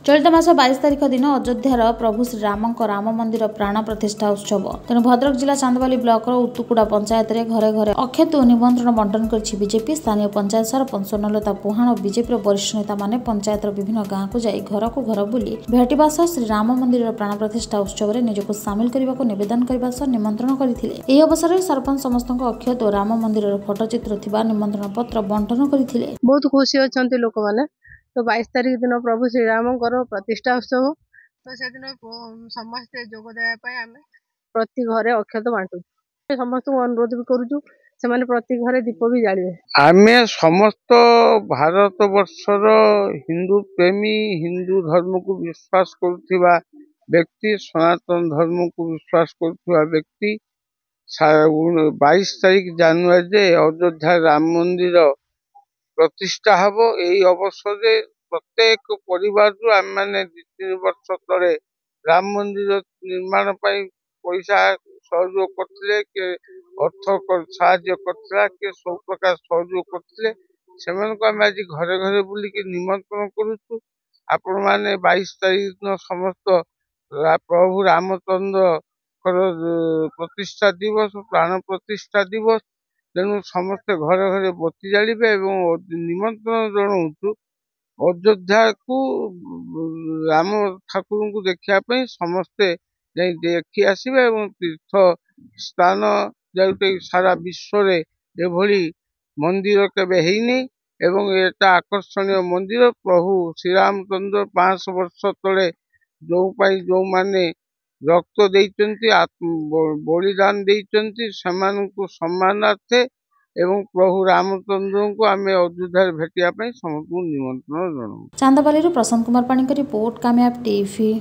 चलित मास 22 तारिख दिन अयोध्यार प्रभु श्रीराम राम मंदिर प्राण प्रतिष्ठा उत्सव तेणु भद्रक जिला चांदबाली ब्लॉक उतुकुड़ा पंचायत में घरे घरे अक्षत निमंत्रण बंटन कर बीजेपी स्थानीय पंचायत सरपंच स्वर्णलता पुहाण और बीजेपी वरिष्ठ नेता माने पंचायत विभिन्न गाँव को जाई घर को घर बुली भेटिबा सह श्रीराम मंदिर प्राण प्रतिष्ठा उत्सव में निजक सामिल करने को निवेदन करने निमंत्रण करथिले। एही अवसर में सरपंच समस्त अक्षत और राम मंदिर फोटोचित्र थिबा निमंत्रण पत्र बंटन करथिले। बहुत खुशी अच्छा लोक मैंने तो 22 तारिख दिन प्रभु श्रीराम प्रतिष्ठा उत्सव तो से दिन समस्ते जोगदेवाई आम प्रति घरे अक्षत बांटू समस्त अनुरोध भी करुचु से प्रति घरे दीप भी जाड़े। आम समस्त भारत वर्षर हिंदू प्रेमी हिंदू धर्म को विश्वास करुवा व्यक्ति सनातन धर्म को विश्वास करुवा व्यक्ति 22 तारिख जानुआरी अयोध्या राम मंदिर प्रतिष्ठा हम यही अवसर प्रत्येक परिवार आम मैंने 2-3 वर्ष तले राम मंदिर निर्माण पैसा सहयोग करते अर्थ साहाय्य करता कि सब प्रकार सहयोग करते आम आज घरे घरे बुलिक निमंत्रण करुचु। आपण मैंने 22 तारिख दिन समस्त प्रभु रामचंद्र प्रतिष्ठा दिवस प्राण प्रतिष्ठा दिवस तेणु समस्ते घरे घरे बत्ती जाड़े और निमंत्रण जनाऊँ अयोध्या को राम ठाकुर को देखापी समस्ते देखी आसबे और तीर्थ स्थान जो सारा विश्व एभली मंदिर केबे हैनी एवं एटा आकर्षणीय मंदिर प्रभु श्रीरामचंद्र 500 वर्ष तले जो माने रक्त देइचंती बलिदान देइचंती सेमानकु सम्मानार्थे एवं प्रभु रामचंद्र को आम अयोध्या भेटिया समस्त निमंत्रण जनाऊँ। चांदबाली प्रशांत कुमार पाणी रिपोर्ट कामयाब टीवी।